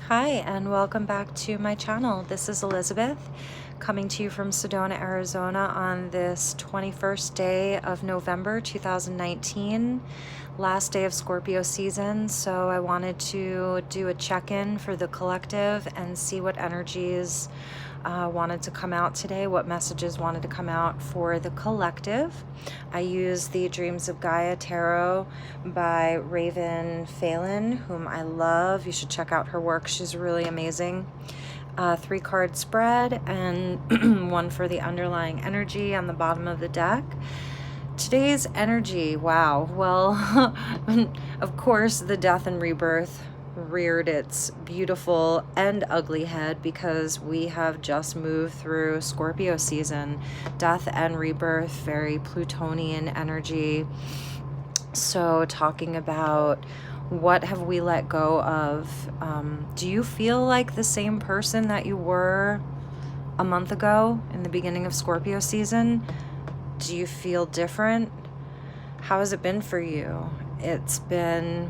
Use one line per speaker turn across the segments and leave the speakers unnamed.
Hi, and welcome back to my channel. This is Elizabeth coming to you from Sedona, Arizona on this 21st day of November 2019, last day of Scorpio season. So I wanted to do a check-in for the collective and see what energies wanted to come out today, what messages wanted to come out for the collective. I use the Dreams of Gaia Tarot by Raven Phelan, whom I love. You should check out her work. She's really amazing. 3-card spread and one for the underlying energy on the bottom of the deck. Today's energy, wow. Well, of course, the death and rebirth reared its beautiful and ugly head because we have just moved through Scorpio season. Death and rebirth, very Plutonian energy. So talking about what have we let go of? Do you feel like the same person that you were a month ago in the beginning of Scorpio season? Do you feel different? How has it been for you? It's been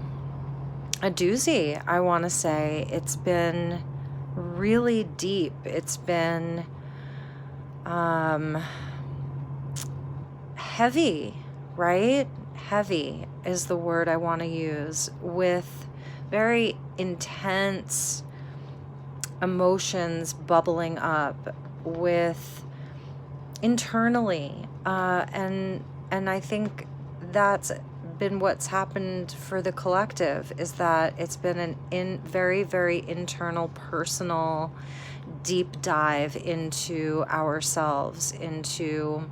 a doozy, I want to say. It's been really deep. It's been heavy, right? Heavy is the word I want to use, with very intense emotions bubbling up with internally. And I think that's been what's happened for the collective, is that it's been an very, very internal, personal, deep dive into ourselves, into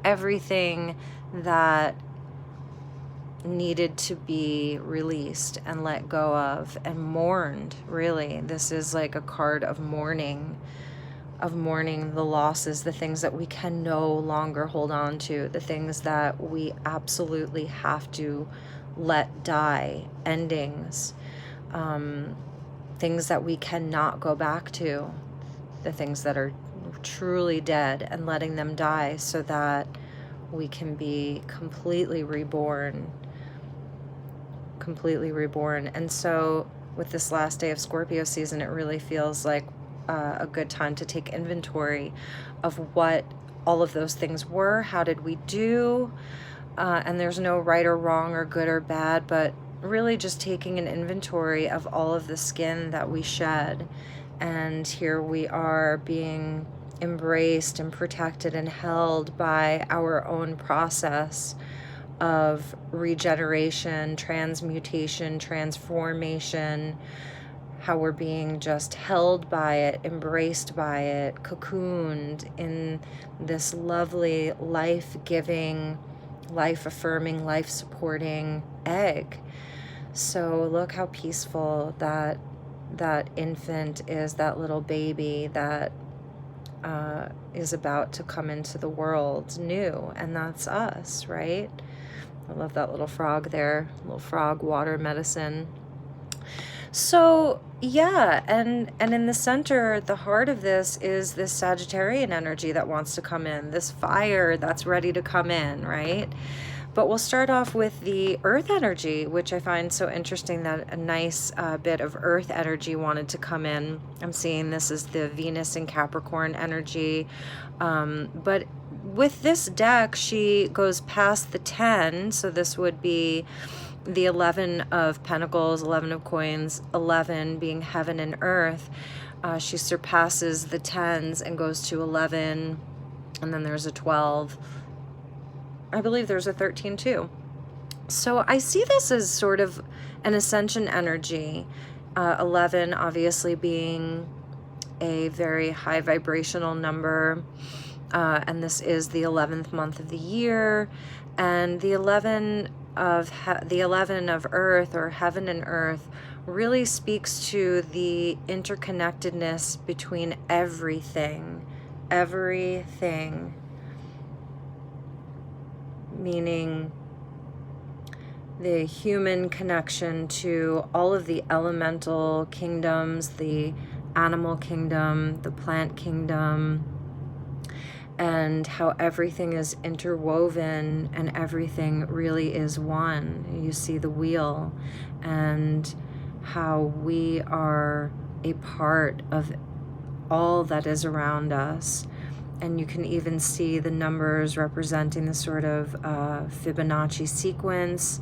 everything that needed to be released and let go of and mourned. Really, this is like a card of mourning the losses, the things that we can no longer hold on to, the things that we absolutely have to let die, endings, things that we cannot go back to, the things that are truly dead, and letting them die so that we can be completely reborn. And so with this last day of Scorpio season, it really feels like a good time to take inventory of what all of those things were. How did we do? And there's no right or wrong or good or bad, but really just taking an inventory of all of the skin that we shed. And here we are being embraced and protected and held by our own process of regeneration, transmutation, transformation, how we're being just held by it, embraced by it, cocooned in this lovely, life-giving, life-affirming, life-supporting egg. So look how peaceful that infant is, that little baby that is about to come into the world new, and that's us, right? I love that little frog there, little frog water medicine. So yeah, and in the center, the heart of this is this Sagittarian energy that wants to come in, this fire that's ready to come in, right? But we'll start off with the earth energy, which I find so interesting that a nice bit of earth energy wanted to come in. I'm seeing this as the Venus and Capricorn energy. But with this deck, she goes past the 10. So this would be the 11 of Pentacles, 11 of Coins, 11 being heaven and earth. She surpasses the 10s and goes to 11. And then there's a 12. I believe there's a 13 too. So I see this as sort of an ascension energy. 11 obviously being a very high vibrational number. And this is the 11th month of the year. And the 11 of earth, or heaven and earth, really speaks to the interconnectedness between everything, meaning the human connection to all of the elemental kingdoms, the animal kingdom, the plant kingdom, and how everything is interwoven and everything really is one. You see the wheel, and how we are a part of all that is around us. And you can even see the numbers representing the sort of Fibonacci sequence,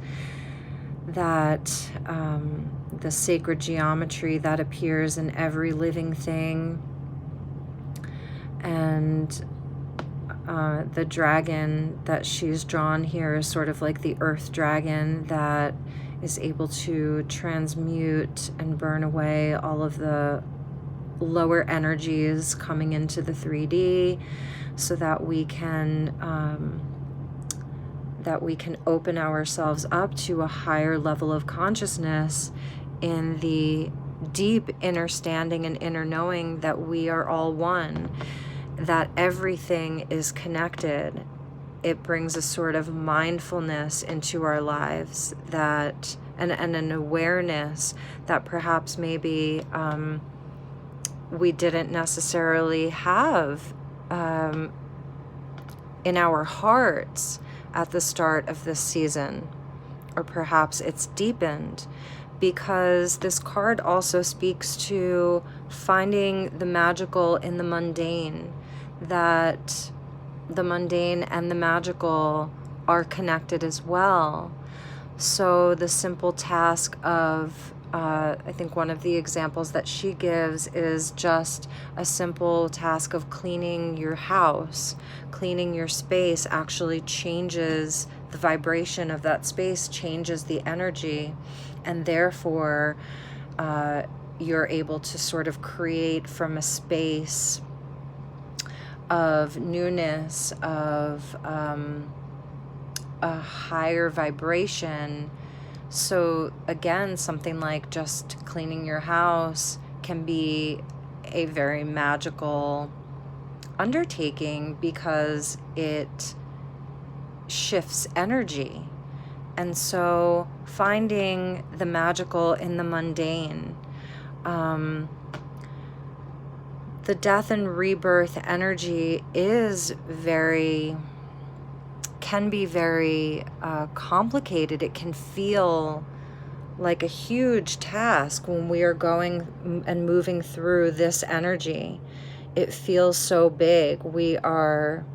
that the sacred geometry that appears in every living thing. And the dragon that she's drawn here is sort of like the earth dragon that is able to transmute and burn away all of the lower energies coming into the 3D, so that we can open ourselves up to a higher level of consciousness in the deep inner standing and inner knowing that we are all one, that everything is connected. It brings a sort of mindfulness into our lives, that and an awareness that perhaps maybe we didn't necessarily have in our hearts at the start of this season, or perhaps it's deepened, because this card also speaks to finding the magical in the mundane, that the mundane and the magical are connected as well. So the simple task of I think one of the examples that she gives is just a simple task of cleaning your house. Cleaning your space actually changes the vibration of that space, changes the energy, and therefore you're able to sort of create from a space of newness, of a higher vibration. So again, something like just cleaning your house can be a very magical undertaking, because it shifts energy. And so finding the magical in the mundane, the death and rebirth energy can be very complicated. It can feel like a huge task when we are going and moving through this energy. It feels so big. We are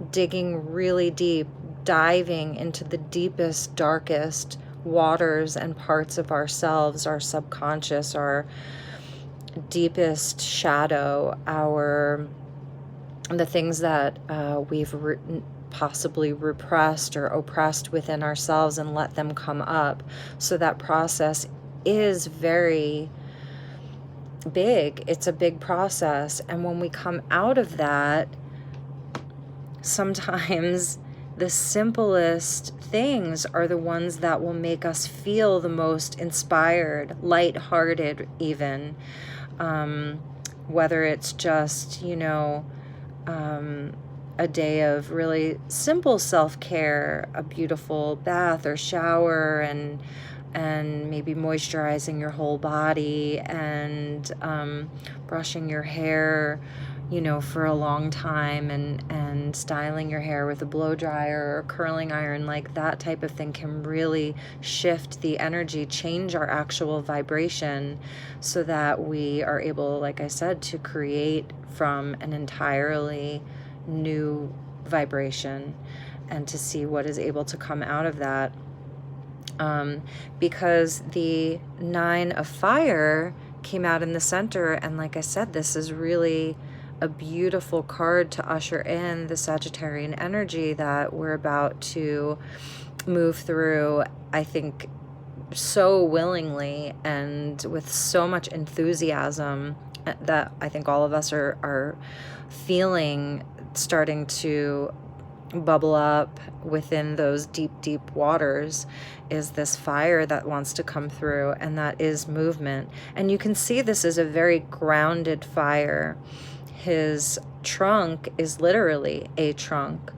digging really deep, diving into the deepest, darkest waters and parts of ourselves, our subconscious, our deepest shadow, the things that we've possibly repressed or oppressed within ourselves, and let them come up. So that process is very big. It's a big process. And when we come out of that, sometimes the simplest things are the ones that will make us feel the most inspired, lighthearted even. Whether it's just, a day of really simple self-care, a beautiful bath or shower, and maybe moisturizing your whole body, and brushing your hair, for a long time, and styling your hair with a blow dryer or curling iron. Like that type of thing can really shift the energy, change our actual vibration, so that we are able, like I said, to create from an entirely new vibration, and to see what is able to come out of that. Because the 9 of fire came out in the center, and like I said, this is really a beautiful card to usher in the Sagittarian energy that we're about to move through, I think, so willingly and with so much enthusiasm, that I think all of us are feeling starting to bubble up within those deep, deep waters, is this fire that wants to come through, and that is movement. And you can see this is a very grounded fire. His trunk is literally a trunk,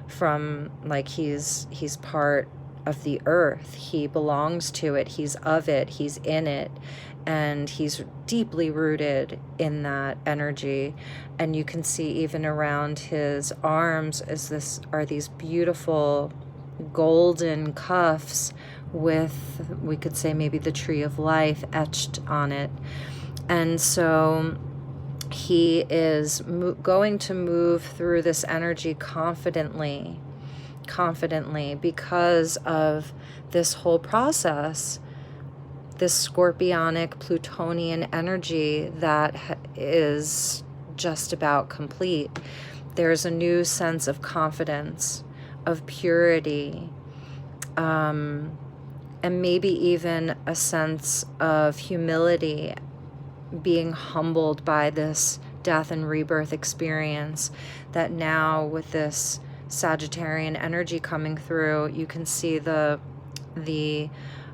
from like he's part of the earth. He belongs to it. He's of it. He's in it. And he's deeply rooted in that energy. And you can see even around his arms are these beautiful golden cuffs with, we could say, maybe the tree of life etched on it. And so he is going to move through this energy confidently because of this whole process, this scorpionic Plutonian energy that is just about complete. There's a new sense of confidence, of purity, and maybe even a sense of humility, being humbled by this death and rebirth experience, that now with this Sagittarian energy coming through, you can see the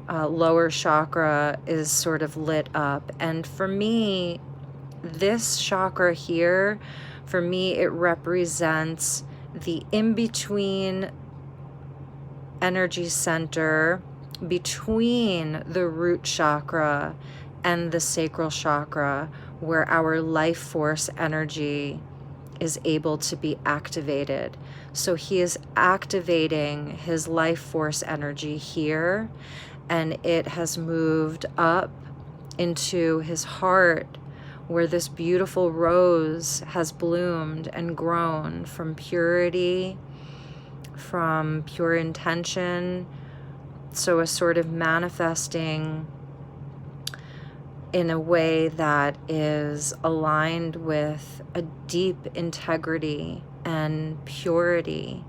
lower chakra is sort of lit up. And for me, this chakra here, for me, it represents the in-between energy center between the root chakra and the sacral chakra, where our life force energy is able to be activated. So he is activating his life force energy here, and it has moved up into his heart, where this beautiful rose has bloomed and grown from purity, from pure intention. So a sort of manifesting in a way that is aligned with a deep integrity and purity.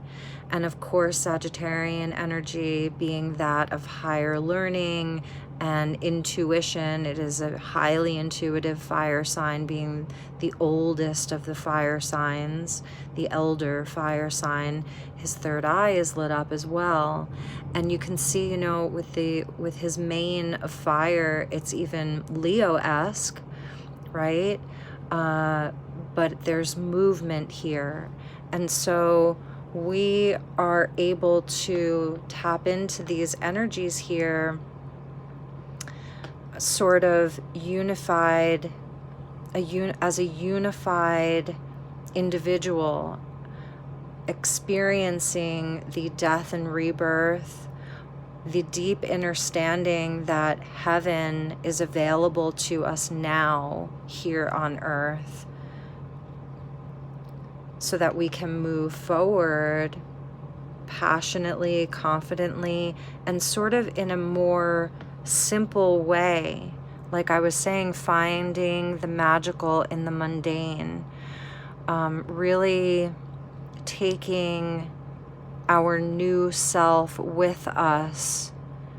And of course, Sagittarian energy being that of higher learning and intuition. It is a highly intuitive fire sign, being the oldest of the fire signs, the elder fire sign. His third eye is lit up as well. And you can see, you know, with his mane of fire, it's even Leo-esque, right? But there's movement here. And so we are able to tap into these energies here, sort of unified, as a unified individual, experiencing the death and rebirth, the deep understanding that heaven is available to us now here on earth, so that we can move forward passionately, confidently, and sort of in a more simple way. Like I was saying, finding the magical in the mundane, really taking our new self with us,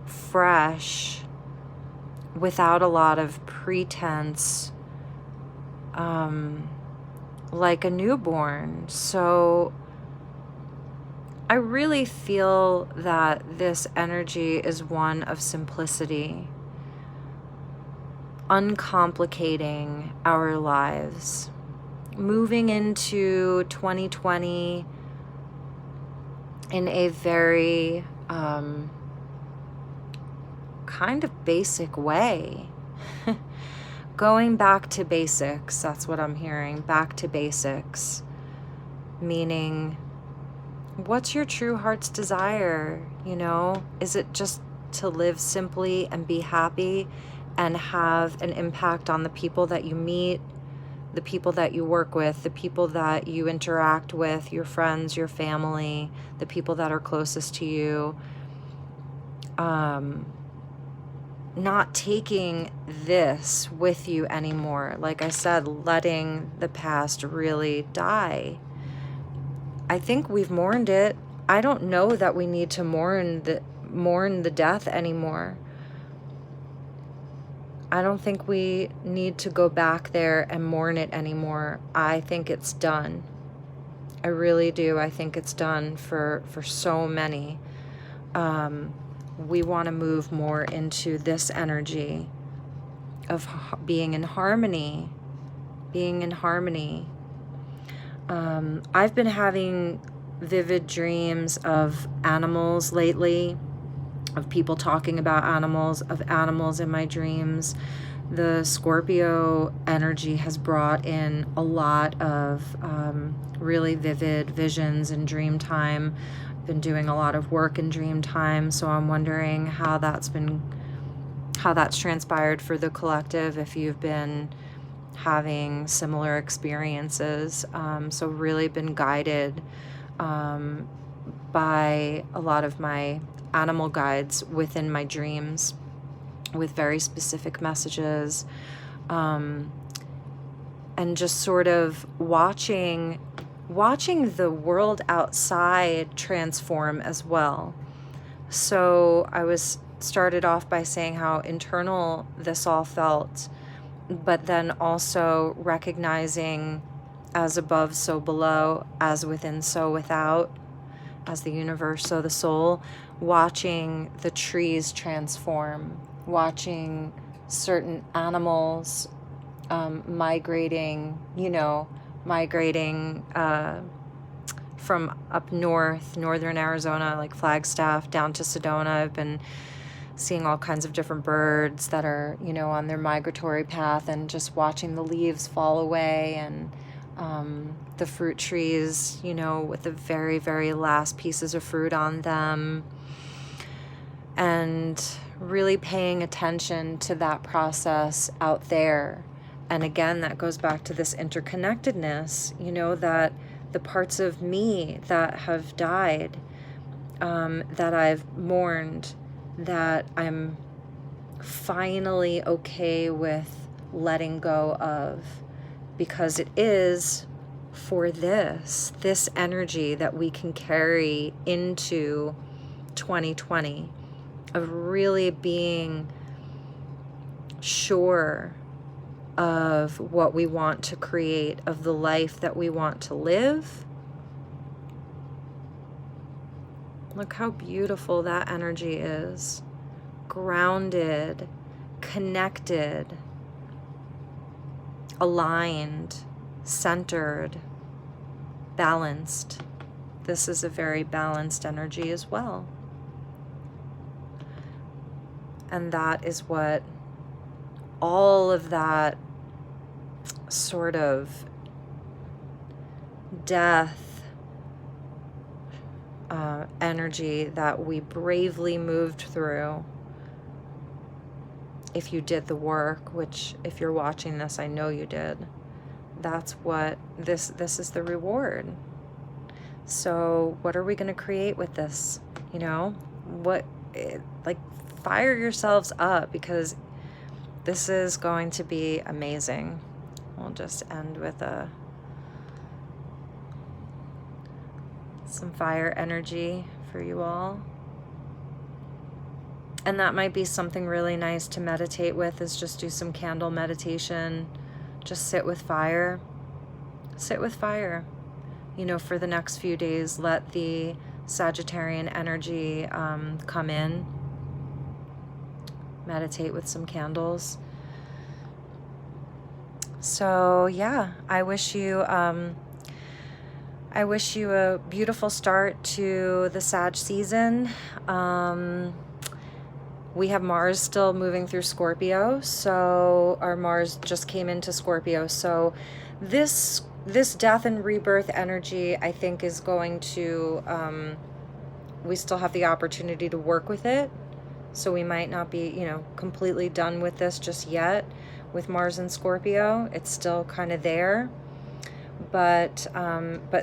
fresh, without a lot of pretense, like a newborn. So I really feel that this energy is one of simplicity, uncomplicating our lives, moving into 2020 in a very kind of basic way. Going back to basics, that's what I'm hearing. Back to basics, meaning, what's your true heart's desire? You know, is it just to live simply and be happy and have an impact on the people that you meet, the people that you work with, the people that you interact with, your friends, your family, the people that are closest to you? Not taking this with you anymore. Like I said, letting the past really die. I think we've mourned it. I don't know that we need to mourn the death anymore. I don't think we need to go back there and mourn it anymore. I think it's done. I really do. I think it's done for so many. We want to move more into this energy of being in harmony, I've been having vivid dreams of animals lately, of people talking about animals, of animals in my dreams. The Scorpio energy has brought in a lot of really vivid visions and dream time, been doing a lot of work in dream time, so I'm wondering how that's transpired for the collective, if you've been having similar experiences. So really been guided by a lot of my animal guides within my dreams with very specific messages, and just sort of watching the world outside transform as well. So I was started off by saying how internal this all felt, but then also recognizing as above, so below, as within, so without, as the universe, so the soul, watching the trees transform, watching certain animals migrating from up north, northern Arizona, like Flagstaff, down to Sedona. I've been seeing all kinds of different birds that are, on their migratory path, and just watching the leaves fall away, and the fruit trees, with the very, very last pieces of fruit on them, and really paying attention to that process out there. And again, that goes back to this interconnectedness, that the parts of me that have died, that I've mourned, that I'm finally okay with letting go of, because it is for this energy that we can carry into 2020, of really being sure of what we want to create, of the life that we want to live. Look how beautiful that energy is. Grounded, connected, aligned, centered, balanced. This is a very balanced energy as well. And that is what all of that sort of death energy that we bravely moved through, if you did the work, which if you're watching this, I know you did, that's what this is the reward. So what are we going to create with this? Fire yourselves up, because this is going to be amazing. We'll just end with some fire energy for you all. And that might be something really nice to meditate with, is just do some candle meditation. Just sit with fire. Sit with fire. For the next few days, let the Sagittarian energy come in. Meditate with some candles. So yeah, I wish you a beautiful start to the Sag season. We have Mars still moving through Scorpio, so our Mars just came into Scorpio. So this death and rebirth energy, I think, is going to, we still have the opportunity to work with it. So we might not be, completely done with this just yet. With Mars and Scorpio, it's still kind of there. But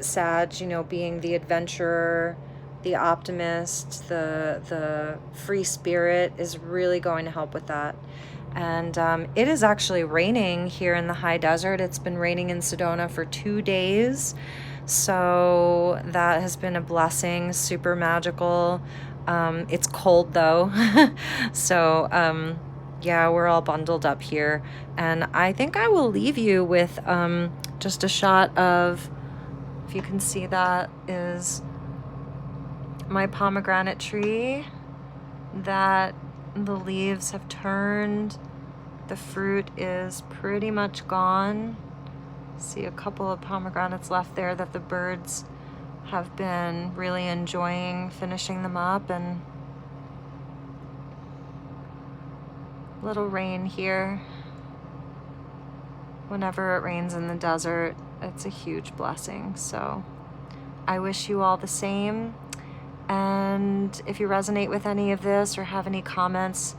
Sag, being the adventurer, the optimist, the free spirit, is really going to help with that. And it is actually raining here in the high desert. It's been raining in Sedona for 2 days. So that has been a blessing, super magical. It's cold though. So yeah, we're all bundled up here. And I think I will leave you with just a shot of, if you can see, that is my pomegranate tree, that the leaves have turned. The fruit is pretty much gone. See a couple of pomegranates left there that the birds have been really enjoying finishing them up. And little rain here. Whenever it rains in the desert, it's a huge blessing. So I wish you all the same. And if you resonate with any of this or have any comments,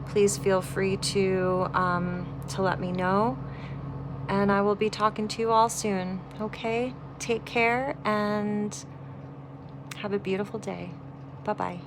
please feel free to let me know. And I will be talking to you all soon. Okay? Take care and have a beautiful day. Bye-bye.